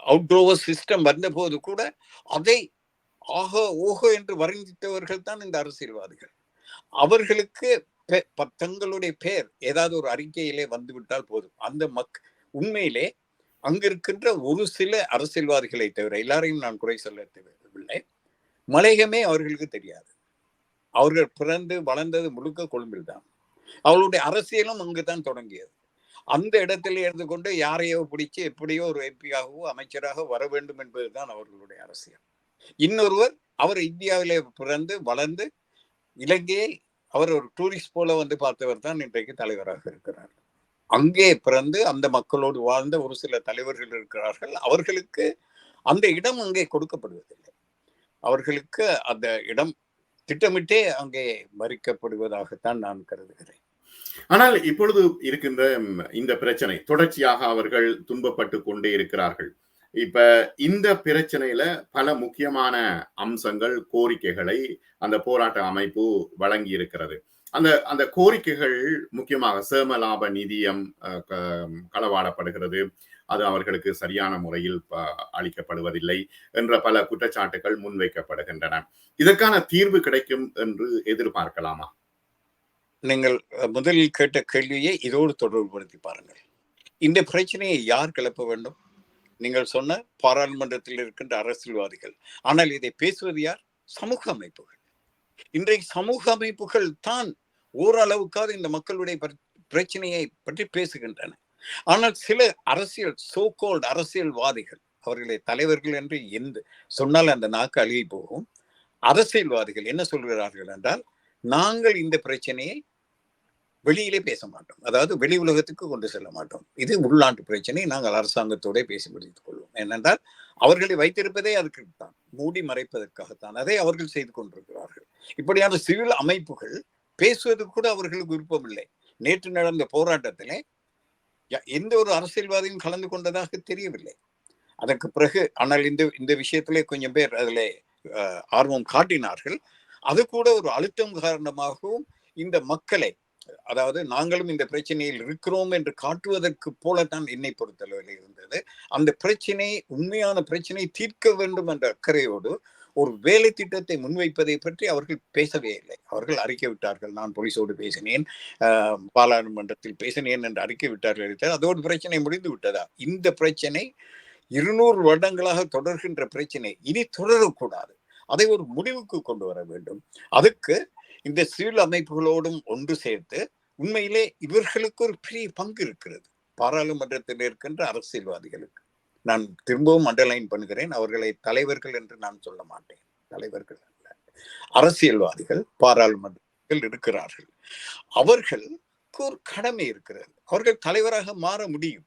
அவுட்க்ரோவர் சிஸ்டம் வந்த போது கூட அதை ஓஹோ என்று வர்ணித்தவர்கள் தான் இந்த அரசியல்வாதிகள். அவர்களுக்கு தங்களுடைய பெயர் ஏதாவது ஒரு அறிக்கையிலே வந்துவிட்டால் போதும். அந்த உண்மையிலே அங்கிருக்கின்ற ஒரு சில அரசியல்வாதிகளை தவிர எல்லாரையும் நான் குறை சொல்ல தேவையில்லை, மலையகமே அவர்களுக்கு தெரியாது. அவர்கள் பிறந்து வளர்ந்தது முழுக்க கொழும்பில் தான். அவர்களுடைய அரசியலும் அங்குதான் தொடங்கியது. அந்த இடத்துல இருந்து கொண்டு யாரையோ பிடிச்சு எப்படியோ ஒரு எம்பியாகவோ அமைச்சராக வர வேண்டும் என்பதுதான் அவர்களுடைய அரசியல். இன்னொருவர் அவர் இந்தியாவிலே பிறந்து வளர்ந்து இலங்கையை அவர் ஒரு டூரிஸ்ட் போல வந்து பார்த்தவர் தான் இன்றைக்கு தலைவராக இருக்கிறார். அங்கே பிறந்து அந்த மக்களோடு வாழ்ந்த ஒரு சில தலைவர்கள் இருக்கிறார்கள். அவர்களுக்கு அந்த இடம் அங்கே கொடுக்கப்படுவதில்லை. அவர்களுக்கு அந்த இடம் திட்டமிட்டே அங்கே மறிக்கப்படுவதாகத்தான் நான் கருதுகிறேன். ஆனால் இப்பொழுது இருக்கின்ற இந்த பிரச்சனை தொடர்ச்சியாக அவர்கள் துன்பப்பட்டு கொண்டே இருக்கிறார்கள். இப்ப இந்த பிரச்சனையில பல முக்கியமான அம்சங்கள், கோரிக்கைகளை அந்த போராட்ட அமைப்பு வழங்கி இருக்கிறது. அந்த கோரிக்கைகள் முக்கியமாக சேமலாப நிதியம் களவாடப்படுகிறது, அது அவர்களுக்கு சரியான முறையில் அளிக்கப்படுவதில்லை என்ற பல குற்றச்சாட்டுகள் முன்வைக்கப்படுகின்றன. இதற்கான தீர்வு கிடைக்கும் என்று எதிர்பார்க்கலாமா? நீங்கள் முதலில் கேட்ட கேள்வியை இதோடு தொடர்புபடுத்தி பாருங்கள். இந்த பிரச்சனையை யார் கிளப்ப வேண்டும்? நீங்கள் சொன்ன பாராளுமன்றத்தில் இருக்கின்ற அரசியல்வாதிகள். ஆனால் இதை பேசுவது யார்? சமூக அமைப்புகள். இன்றைக்கு சமூக அமைப்புகள் தான் ஓரளவுக்காவது இந்த மக்களுடைய பிரச்சனையை பற்றி பேசுகின்றன. ஆனால் சில அரசியல்வாதிகள், அவர்களை தலைவர்கள் என்று சொன்னால் அந்த நாக்கு அழுகி போகும். அரசியல்வாதிகள் என்ன சொல்கிறார்கள் என்றால், நாங்கள் இந்த பிரச்சனையை வெளியிலே பேச மாட்டோம், அதாவது வெளி உலகத்துக்கு கொண்டு செல்ல மாட்டோம், இது உள்நாட்டு பிரச்சனை, நாங்கள் அரசாங்கத்தோட பேசி முடித்துக் கொள்வோம். ஏனென்றால் அவர்களை வைத்திருப்பதே அதுக்கு தான், மூடி மறைப்பதற்காகத்தான். அதை அவர்கள் செய்து கொண்டிருக்கிறார்கள். இப்படியான சிவில் அமைப்புகள் பேசுவது கூட அவர்களுக்கு விருப்பம் இல்லை. நேற்று நடந்த போராட்டத்திலே எந்த ஒரு அரசியல்வாதியும் கலந்து கொண்டதாக தெரியவில்லை. அதற்கு பிறகு ஆனால் இந்த விஷயத்திலே கொஞ்சம் பேர் அதில் ஆர்வம் காட்டினார்கள். அது கூட ஒரு அழுத்தம் காரணமாகவும் இந்த மக்களை, அதாவது நாங்களும் இந்த பிரச்சனையில் இருக்கிறோம் என்று காட்டுவதற்கு போலத்தான் என்னை பொறுத்தளவில் இருந்தது. அந்த பிரச்சனை, உண்மையான பிரச்சனை தீர்க்க வேண்டும் என்ற அக்கறையோடு ஒரு வேலை திட்டத்தை முன்வைப்பதை பற்றி அவர்கள் பேசவே இல்லை. அவர்கள் அறிக்கை விட்டார்கள், நான் போலீஸோடு பேசினேன், பாராளுமன்றத்தில் பேசினேன் என்று அறிக்கை விட்டார்கள். அதோடு பிரச்சனை முடிந்து விட்டதா? இந்த பிரச்சனை 200 வருடங்களாக தொடர்கின்ற பிரச்சனை இனி தொடரக்கூடாது. அதை ஒரு முடிவுக்கு கொண்டு வர வேண்டும். அதுக்கு இந்த சிவில் அமைப்புகளோடும் ஒன்று சேர்த்து, உண்மையிலே இவர்களுக்கு ஒரு பெரிய பங்கு இருக்கிறது. பாராளுமன்றத்தில் இருக்கின்ற அரசியல்வாதிகளுக்கு நான் திரும்பவும் அண்டர்லைன் பண்ணுகிறேன், அவர்களை தலைவர்கள் என்று நான் சொல்ல மாட்டேன், தலைவர்கள் அல்ல, அரசியல்வாதிகள் பாராளுமன்றத்தில் இருக்கிறார்கள். அவர்களுக்கு ஒரு கடமை இருக்கிறது. அவர்கள் தலைவராக மாற முடியும்.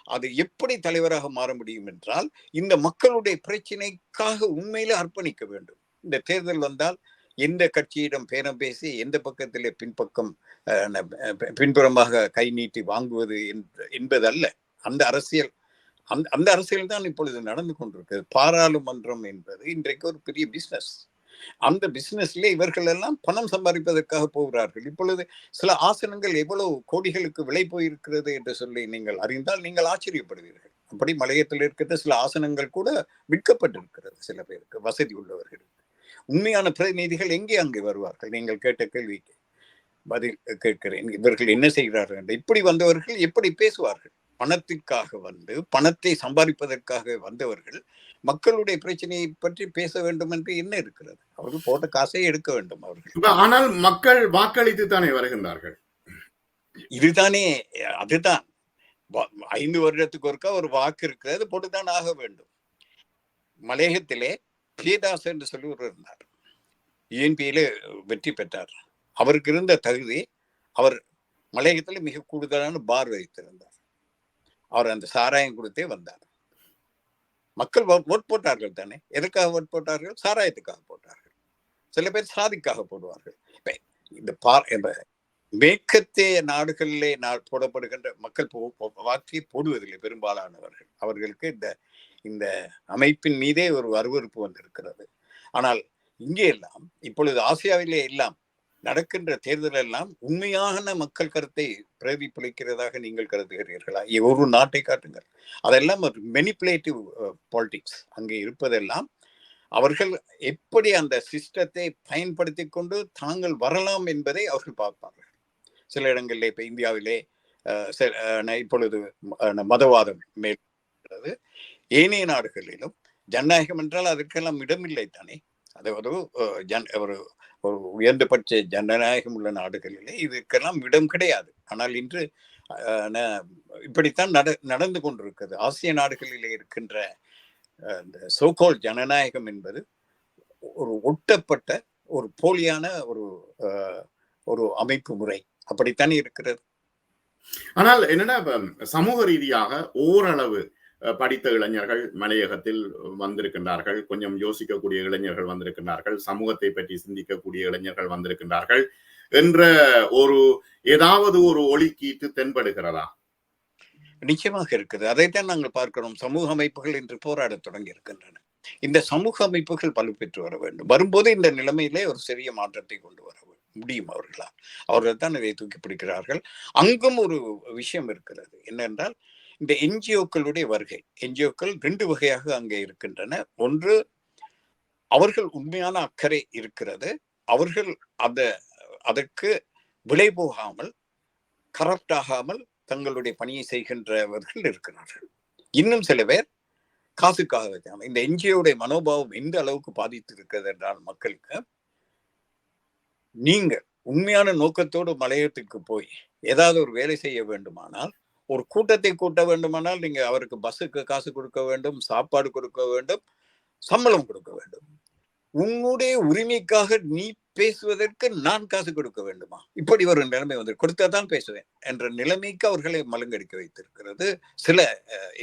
அது எப்படி தலைவராக மாற முடியும் என்றால், இந்த மக்களுடைய பிரச்சனைக்காக உண்மையிலே அர்ப்பணிக்க வேண்டும். இந்த தேர்தல் வந்தால் எந்த கட்சியிடம் பேரம் பேசி எந்த பக்கத்திலே பின்புறமாக கை நீட்டி வாங்குவது என்பதல்ல. அந்த அரசியல் தான் இப்பொழுது நடந்து கொண்டிருக்கிறது. பாராளுமன்றம் என்பது இன்றைக்கு ஒரு பெரிய பிசினஸ். அந்த பிசினஸ்ல இவர்கள் எல்லாம் பணம் சம்பாதிப்பதற்காக போகிறார்கள். இப்பொழுது சில ஆசனங்கள் எவ்வளவு கோடிகளுக்கு விலை போயிருக்கிறது என்று சொல்லி நீங்கள் அறிந்தால் நீங்கள் ஆச்சரியப்படுவீர்கள். அப்படி மலையத்தில் இருக்கிற சில ஆசனங்கள் கூட விற்கப்பட்டிருக்கிறது சில பேருக்கு, வசதி உள்ளவர்களுக்கு. உண்மையான பிரதிநிதிகள் எங்கே அங்கே வருவார்கள்? நீங்கள் கேட்ட கேள்விக்கு பதில் கேட்கிறேன். இவர்கள் என்ன செய்கிறார்கள் என்று. இப்படி வந்தவர்கள் எப்படி பேசுவார்கள்? பணத்திற்காக வந்து, பணத்தை சம்பாதிப்பதற்காக வந்தவர்கள் மக்களுடைய பிரச்சனையை பற்றி பேச வேண்டும் என்று என்ன இருக்கிறது? அவர்கள் போட்ட காசை எடுக்க வேண்டும் அவர்கள். ஆனால் மக்கள் வாக்களித்து தானே வருகின்றார்கள். இதுதானே, அதுதான் 5 வருடத்துக்கு ஒருக்கா ஒரு வாக்கு இருக்கிறது, போட்டுத்தான் ஆக வேண்டும். மலையகத்திலே பிரியதாஸ் என்று சொல்லி ஒரு இருந்தார், UNPயில வெற்றி பெற்றார். அவருக்கு இருந்த தகுதி, அவர் மலையகத்தில் மிக கூடுதலான பார் வைத்திருந்தார். அவர் அந்த சாராயம் கொடுத்தே வந்தார். மக்கள் ஓட் போட்டார்கள் தானே. எதுக்காக ஓட் போட்டார்கள்? சாராயத்துக்காக போட்டார்கள். சில பேர் சாதிக்காக போடுவார்கள். இந்த மேற்கத்திய நாடுகளிலே போடப்படுகின்ற மக்கள் வாக்கை போடுவதில்லை பெரும்பாலானவர்கள். அவர்களுக்கு இந்த அமைப்பின் மீதே ஒரு அருவருப்பு வந்திருக்கிறது. ஆனால் இங்கே எல்லாம், இப்பொழுது ஆசியாவிலே எல்லாம் நடக்கின்ற தேர்தல் எல்லாம் உண்மையான மக்கள் கருத்தை பிரதிபலிக்கிறதாக நீங்கள் கருதுகிறீர்களா? ஒரு நாட்டை காட்டுங்கள். அதெல்லாம் ஒரு மெனிப்புலேட்டிவ் பாலிடிக்ஸ் அங்கே இருப்பதெல்லாம். அவர்கள் எப்படி அந்த சிஸ்டத்தை பயன்படுத்தி கொண்டு தாங்கள் வரலாம் என்பதை அவர்கள் பார்ப்பார்கள். சில இடங்களிலே, இப்ப இந்தியாவிலே இப்பொழுது மதவாதம் மேற்கொள்கிறது. ஏனைய நாடுகளிலும் ஜனநாயகம் என்றால் அதற்கெல்லாம் இடமில்லை தானே. அது ஒரு உயர்ந்தபட்ச ஜனநாயகம் உள்ள நாடுகளிலே இதுக்கெல்லாம் இடம் கிடையாது. ஆனால் இன்று இப்படித்தான் நடந்து கொண்டிருக்கிறது. ஆசிய நாடுகளிலே இருக்கின்ற இந்த சோகால் ஜனநாயகம் என்பது ஒரு ஒட்டப்பட்ட ஒரு போலியான ஒரு அமைப்பு முறை. அப்படித்தானே இருக்கிறது. ஆனால் என்னன்னா, சமூக ரீதியாக ஓரளவு படித்த இளைஞர்கள் மலையகத்தில் வந்திருக்கின்றார்கள், கொஞ்சம் யோசிக்கக்கூடிய இளைஞர்கள் வந்திருக்கின்றார்கள், சமூகத்தை பற்றி சிந்திக்கக்கூடிய இளைஞர்கள் வந்திருக்கின்றார்கள் என்ற ஏதாவது ஒரு ஒளிக்கீட்டு தென்படுகிறதா? நிச்சயமாக இருக்குது. அதைத்தான் நாங்கள் பார்க்கிறோம். சமூக அமைப்புகள் இன்று போராடத் தொடங்கி இருக்கின்றன. இந்த சமூக அமைப்புகள் வலுப்பெற்று வர வேண்டும். வரும்போது இந்த நிலைமையிலே ஒரு சிறிய மாற்றத்தை கொண்டு வர முடியும் அவர்களால். அவர்கள் தான் இதை தூக்கி பிடிக்கிறார்கள். அங்கும் ஒரு விஷயம் இருக்கிறது. என்னென்றால், இந்த என்ஜிஓக்களுடைய வருகை. என்ஜிஓக்கள் 2 வகையாக அங்கே இருக்கின்றன. ஒன்று, அவர்கள் உண்மையான அக்கறை இருக்கிறது, அவர்கள் அதற்கு விலை போகாமல், கரப்ட் ஆகாமல் தங்களுடைய பணியை செய்கின்றவர்கள் இருக்கிறார்கள். இன்னும் சில பேர் காசுக்காக. இந்த என்ஜிஓடைய மனோபாவம் எந்த அளவுக்கு பாதித்து இருக்கிறது என்றால், மக்களுக்கு நீங்க உண்மையான நோக்கத்தோடு மலையகத்துக்கு போய் ஏதாவது ஒரு வேலை செய்ய வேண்டுமானால், ஒரு கூட்டத்தை கூட்ட வேண்டுமானால், நீங்க அவருக்கு பஸ்ஸுக்கு காசு கொடுக்க வேண்டும், சாப்பாடு கொடுக்க வேண்டும், சம்பளம் கொடுக்க வேண்டும். உன்னுடைய உரிமைக்காக நீ பேசுவதற்கு நான் காசு கொடுக்க வேண்டுமா? இப்படி ஒரு நிலைமை வந்து கொடுத்தாதான் பேசுவேன் என்ற நிலைமைக்கு அவர்களை மலங்கடிக்க வைத்திருக்கிறது சில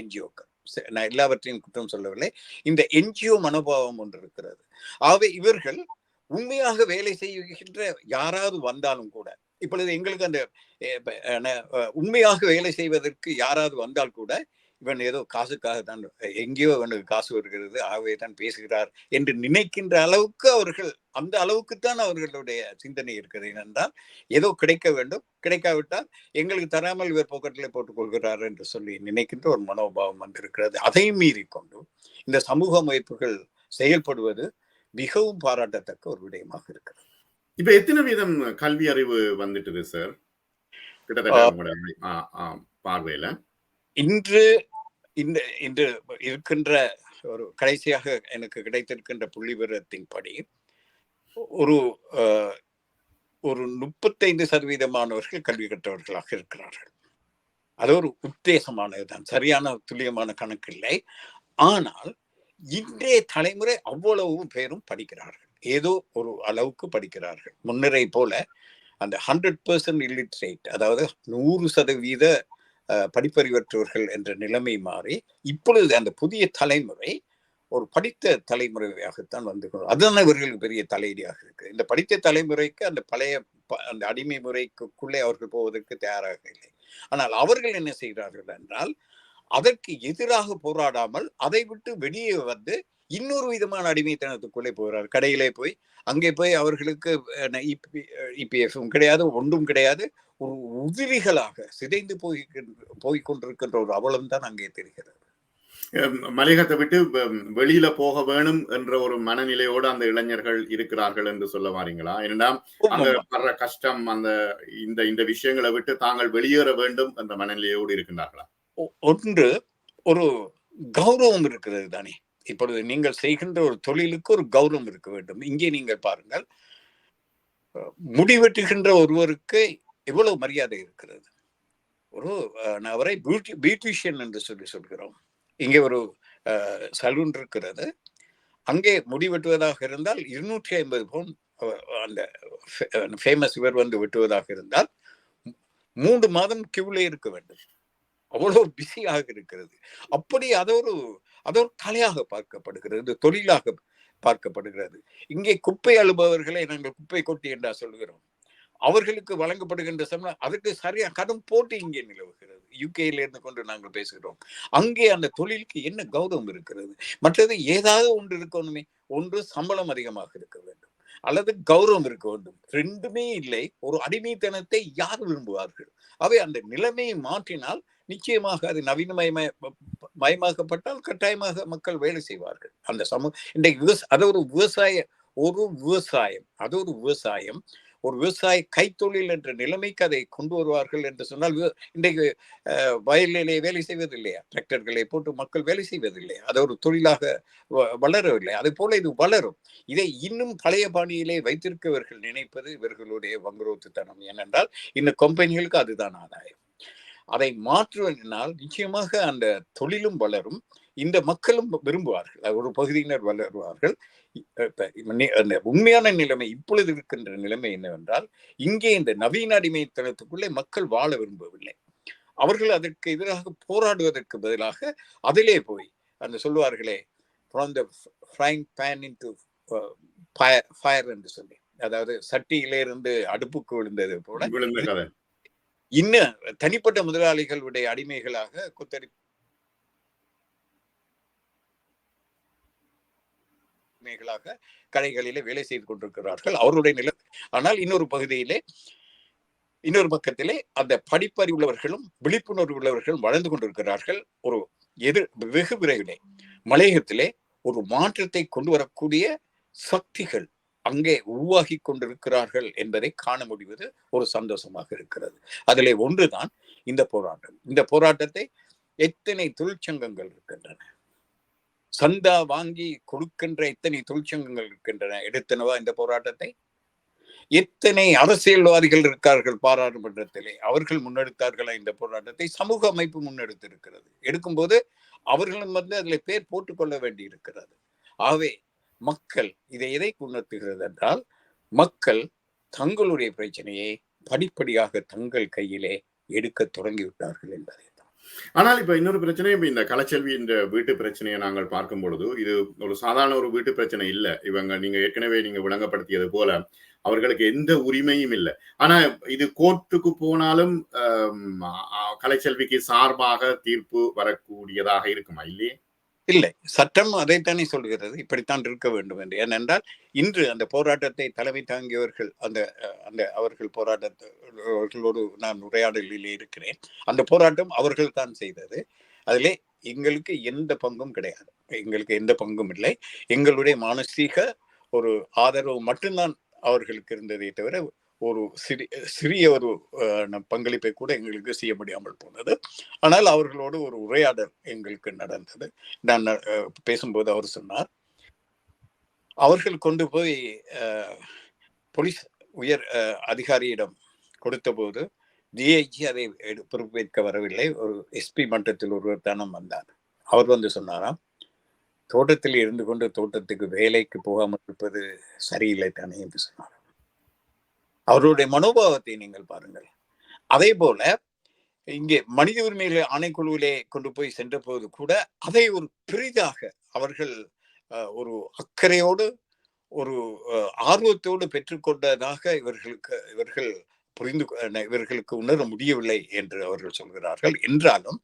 என்ஜிஓக்கள். நான் எல்லாவற்றையும் குற்றம் சொல்லவில்லை. இந்த என்ஜிஓ மனோபாவம் ஒன்று இருக்கிறது. ஆகவே இவர்கள் உண்மையாக வேலை செய்கின்ற யாராவது வந்தாலும் கூட, இப்பொழுது எங்களுக்கு அந்த உண்மையாக வேலை செய்வதற்கு யாராவது வந்தால் கூட, இவன் ஏதோ காசுக்காக தான், எங்கேயோ இவனுக்கு காசு வருகிறது, ஆகவே தான் பேசுகிறார் என்று நினைக்கின்ற அளவுக்கு அவர்கள், அந்த அளவுக்குத்தான் அவர்களுடைய சிந்தனை இருக்கிறது. ஏனென்றால் ஏதோ கிடைக்க வேண்டும், கிடைக்காவிட்டால் எங்களுக்கு தராமல் இவர் பாக்கெட்டில் போட்டுக் கொள்கிறார் என்று சொல்லி நினைக்கின்ற ஒரு மனோபாவம் வந்திருக்கிறது. அதை மீறி கொண்டு இந்த சமூக அமைப்புகள் செயல்படுவது மிகவும் பாராட்டத்தக்க ஒரு விடயமாக இருக்கிறது. இப்ப எத்தனை வீதம் கல்வி அறிவு வந்துட்டுது சார் கிட்டத்தட்ட உங்களுடைய பார்வையில? இன்று இன்று இருக்கின்ற ஒரு கடைசியாக எனக்கு கிடைத்திருக்கின்ற புள்ளி விவரத்தின்படி ஒரு 35% கல்வி கற்றவர்களாக இருக்கிறார்கள். அது ஒரு உத்தேசமானதுதான், சரியான துல்லியமான கணக்கு இல்லை. ஆனால் இன்றைய தலைமுறை அவ்வளவு பேரும் படிக்கிறார்கள், ஏதோ ஒரு அளவுக்கு படிக்கிறார்கள். முன்னரை போல அந்த 100% இல்லிட்ரேட், அதாவது 100% படிப்பறிவற்றவர்கள் என்ற நிலைமை மாறி இப்பொழுது அந்த புதிய தலைமுறை ஒரு படித்த தலைமுறையாகத்தான் வந்து, அதுதான் இவர்களுக்கு பெரிய தலையீடியாக இருக்கு. இந்த படித்த தலைமுறைக்கு அந்த பழைய அந்த அடிமை முறைக்குள்ளே அவர்கள் போவதற்கு தயாராக இல்லை. ஆனால் அவர்கள் என்ன செய்கிறார்கள் என்றால், அதற்கு எதிராக போராடாமல் அதை விட்டு வெளியே வந்து இன்னொரு விதமான அடிமைத்தனத்துக்குள்ளே போகிறார். கடையிலே போய் அங்கே போய் அவர்களுக்கு இபிஎஃப்பும் கிடையாது, ஒன்றும் கிடையாது. ஒரு உதிரிகளாக சிதைந்து போய்கொண்டிருக்கின்ற ஒரு அவலம் தான் அங்கே தெரிகிறது. மலையகத்தை விட்டு வெளியில போக வேணும் என்ற ஒரு மனநிலையோடு அந்த இளைஞர்கள் இருக்கிறார்கள் என்று சொல்ல வாரீங்களா? ஏன்னா அங்க வர்ற கஷ்டம், அந்த இந்த விஷயங்களை விட்டு தாங்கள் வெளியேற வேண்டும் என்ற மனநிலையோடு இருக்கின்றார்களா? ஒன்று, ஒரு கௌரவம் இருக்கிறது தானே. இப்பொழுது நீங்கள் செய்கின்ற ஒரு தொழிலுக்கு ஒரு கௌரவம் இருக்க வேண்டும். இங்கே நீங்கள் பாருங்கள், முடிவெட்டுகின்ற ஒருவருக்கு எவ்வளவு மரியாதை இருக்கிறது. ஒரு அவரை பியூட்டிஷியன் என்று சொல்கிறோம். இங்கே ஒரு சலூன் இருக்கிறது, அங்கே முடிவெட்டுவதாக இருந்தால் 250 பவுன் அந்த ஃபேமஸ் இவர் வந்து வெட்டுவதாக இருந்தால் 3 மாதம் கியூல இருக்க வேண்டும். அவ்வளவு பிஸியாக இருக்கிறது. அப்படி அது ஒரு கலையாக பார்க்கப்படுகிறது, தொழிலாக பார்க்கப்படுகிறது. இங்கே குப்பை அழுபவர்களை நாங்கள் குப்பை கொட்டி என்றா சொல்கிறோம். அவர்களுக்கு வழங்கப்படுகின்ற சம்பளம் அதுக்கு சரியா கடும் போட்டி இங்கே நிலவுகிறது. யூகேல இருந்து கொண்டு நாங்கள் பேசுகிறோம். அங்கே அந்த தொழிலுக்கு என்ன கௌரவம் இருக்கிறது? மற்றது ஏதாவது ஒன்று இருக்கணுமே. ஒன்று சம்பளம் அதிகமாக இருக்க வேண்டும், அல்லது கௌரவம் இருக்க வேண்டும். ரெண்டுமே இல்லை. ஒரு அடிமைத்தனத்தை யார் விரும்புவார்கள்? அவை அந்த நிலைமையை மாற்றினால் நிச்சயமாக அது நவீனமயமாக்கப்பட்டால் கட்டாயமாக மக்கள் வேலை செய்வார்கள். அந்த இன்றைக்கு அது ஒரு விவசாயம், ஒரு விவசாய கைத்தொழில் என்ற நிலைமைக்கு அதை கொண்டு வருவார்கள் என்று சொன்னால், இன்றைக்கு வயலிலே வேலை செய்வதில்லையா? டிராக்டர்களை போட்டு மக்கள் வேலை செய்வதில்லையா? அது ஒரு தொழிலாக வளரவில்லை. அது போல இது வளரும். இதை இன்னும் பழைய பாணியிலே வைத்திருக்கவர்கள் நினைப்பது இவர்களுடைய வங்குரோத்துத்தனம். ஏனென்றால் இந்த கம்பெனிகளுக்கு அதுதான் ஆதாயம். அதை மாற்றுவதனால் நிச்சயமாக அந்த தொழிலும் வளரும், இந்த மக்களும் விரும்புவார்கள், ஒரு பகுதியினர் வளருவார்கள். உண்மையான நிலைமை, இப்பொழுது இருக்கின்ற நிலைமை என்னவென்றால், இங்கே இந்த நவீன அடிமைத்தனத்துக்குள்ளே மக்கள் வாழ விரும்பவில்லை. அவர்கள் அதற்கு எதிராக போராடுவதற்கு பதிலாக அதிலே போய் அந்த சொல்லுவார்களே, from the frying pan into fire என்று சொல்லி, அதாவது சட்டியிலிருந்து அடுப்புக்கு விழுந்தது போல இன்னும் தனிப்பட்ட முதலாளிகளுடைய அடிமைகளாக கடைகளிலே வேலை செய்து கொண்டிருக்கிறார்கள் அவருடைய நிலை. ஆனால் இன்னொரு பகுதியிலே, இன்னொரு பக்கத்திலே அந்த படிப்பறிவு உள்ளவர்களும் விழிப்புணர்வு உள்ளவர்களும் வளர்ந்து கொண்டிருக்கிறார்கள். ஒரு வெகு விரைவிலே மலையகத்திலே ஒரு மாற்றத்தை கொண்டு வரக்கூடிய சக்திகள் அங்கே உருவாகி கொண்டிருக்கிறார்கள் என்பதை காண முடிவது ஒரு சந்தோஷமாக இருக்கிறது. அதிலே ஒன்றுதான் இந்த போராட்டம். இந்த போராட்டத்தை எத்தனை தொழிற்சங்கங்கள் இருக்கின்றன, சந்தா வாங்கி கொடுக்கின்ற எத்தனை தொழிற்சங்கங்கள் இருக்கின்றன எடுத்தனவா இந்த போராட்டத்தை? எத்தனை அரசியல்வாதிகள் இருக்கார்கள் பாராளுமன்றத்திலே, அவர்கள் முன்னெடுத்தார்களா இந்த போராட்டத்தை? சமூக அமைப்பு முன்னெடுத்திருக்கிறது. எடுக்கும்போது அவர்களும் வந்து அதில் பேர் போட்டுக்கொள்ள வேண்டி இருக்கிறது. ஆகவே மக்கள் இதை எதை உணர்த்துகிறது என்றால், மக்கள் தங்களுடைய பிரச்சனையை படிப்படியாக தங்கள் கையிலே எடுக்க தொடங்கிவிட்டார்கள் என்பதை தான். ஆனால் இப்ப இன்னொரு பிரச்சனை, இப்ப இந்த கலைச்செல்வி இந்த வீட்டு பிரச்சனையை நாங்கள் பார்க்கும் பொழுது, இது ஒரு சாதாரண ஒரு வீட்டு பிரச்சனை இல்ல. நீங்க ஏற்கனவே நீங்க விளங்கப்படுத்தியது போல, அவர்களுக்கு எந்த உரிமையும் இல்ல. ஆனா இது கோர்ட்டுக்கு போனாலும் கலைச்செல்விக்கு சார்பாக தீர்ப்பு வரக்கூடியதாக இருக்குமா? இல்லையே? இல்லை, சட்டம் அதைத்தானே சொல்கிறது, இப்படித்தான் இருக்க வேண்டும் என்று. ஏனென்றால் இன்று அந்த போராட்டத்தை தலைமை தாங்கியவர்கள், அந்த அந்த அவர்கள் அவர்களோடு நான் உரையாடலிலே இருக்கிறேன். அந்த போராட்டம் அவர்கள் தான் செய்தது. அதிலே எங்களுக்கு எந்த பங்கும் கிடையாது, எங்களுக்கு எந்த பங்கும் இல்லை. எங்களுடைய மானசீக ஒரு ஆதரவு மட்டும்தான் அவர்களுக்கு இருந்ததே தவிர ஒரு சிறிய ஒரு பங்களிப்பை கூட எங்களுக்கு செய்ய முடியாமல் போனது. ஆனால் அவர்களோடு ஒரு உரையாடல் எங்களுக்கு நடந்தது. நான் பேசும்போது அவர் சொன்னார், அவர்கள் கொண்டு போய் போலீஸ் உயர் அதிகாரியிடம் கொடுத்த போது டிஐஜி அதை பொறுப்பேற்க வரவில்லை. ஒரு எஸ்பி மட்டத்தில் ஒருவர் தானம் வந்தார். அவர் வந்து சொன்னாராம், தோட்டத்தில் இருந்து கொண்டு தோட்டத்துக்கு வேலைக்கு போகாமல் இருப்பது சரியில்லை தானே என்று சொன்னார். அவருடைய மனோபாவத்தை நீங்கள் பாருங்கள். அதே போல இங்கே மனித உரிமைகளை ஆணைக்குழுவிலே கொண்டு போய் சென்ற போது கூட அதை ஒரு பெரிதாக அவர்கள் ஒரு அக்கறையோடு ஒரு ஆர்வத்தோடு பெற்றுக்கொண்டதாக இவர்கள் இவர்களுக்கு உணர முடியவில்லை என்று அவர்கள் சொல்கிறார்கள். என்றாலும்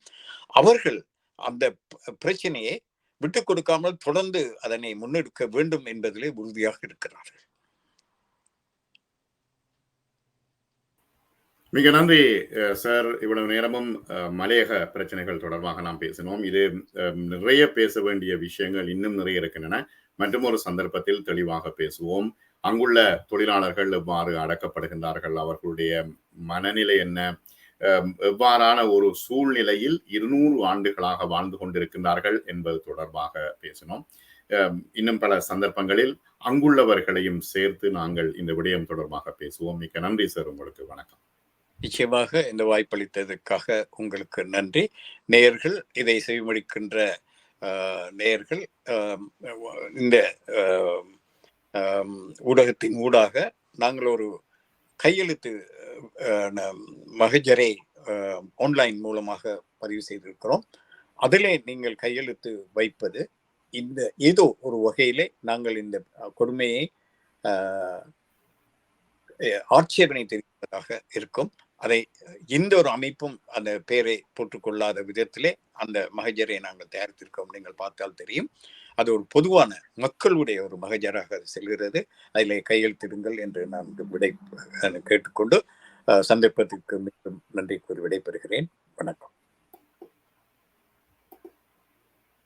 அவர்கள் அந்த பிரச்சனையை விட்டுக் கொடுக்காமல் தொடர்ந்து அதனை முன்னெடுக்க வேண்டும் என்பதிலே உறுதியாக இருக்கிறார்கள். மிக நன்றி சார். இவ்வளவு நேரமும் மலையக பிரச்சனைகள் தொடர்பாக நாம் பேசினோம். இது நிறைய பேச வேண்டிய விஷயங்கள் இன்னும் நிறைய இருக்கின்றன. மற்றும் ஒரு சந்தர்ப்பத்தில் தெளிவாக பேசுவோம். அங்குள்ள தொழிலாளர்கள் எவ்வாறு அடக்கப்படுகின்றார்கள், அவர்களுடைய மனநிலை என்ன, எவ்வாறான ஒரு சூழ்நிலையில் 200 ஆண்டுகளாக வாழ்ந்து கொண்டிருக்கின்றார்கள் என்பது தொடர்பாக பேசினோம். இன்னும் பல சந்தர்ப்பங்களில் அங்குள்ளவர்களையும் சேர்த்து நாங்கள் இந்த விடயம் தொடர்பாக பேசுவோம். மிக்க நன்றி சார், உங்களுக்கு வணக்கம். நிச்சயமாக இந்த வாய்ப்பளித்ததற்காக உங்களுக்கு நன்றி. நேயர்கள், இதை செவிமடிக்கின்ற நேயர்கள், இந்த ஊடகத்தின் ஊடாக நாங்கள் ஒரு கையெழுத்து மகஜரை ஆன்லைன் மூலமாக பதிவு செய்திருக்கிறோம். அதிலே நீங்கள் கையெழுத்து வைப்பது இந்த ஏதோ ஒரு வகையிலே நாங்கள் இந்த கொடுமையை ஆட்சேபனை தெரிவிப்பதாக இருக்கும். அதை எந்த ஒரு அமைப்பும் அந்த பெயரை போட்டுக்கொள்ளாத விதத்திலே அந்த மகஜரை நாங்கள் தயாரித்திருக்கோம். நீங்கள் பார்த்தால் தெரியும். அது ஒரு பொதுவான மக்களுடைய ஒரு மகஜராக செல்கிறது. அதிலே கையெழுத்திடுங்கள் என்று நான் கேட்டுக்கொண்டு சந்தர்ப்பத்திற்கு மீண்டும் நன்றி கூறி விடைபெறுகிறேன். வணக்கம்.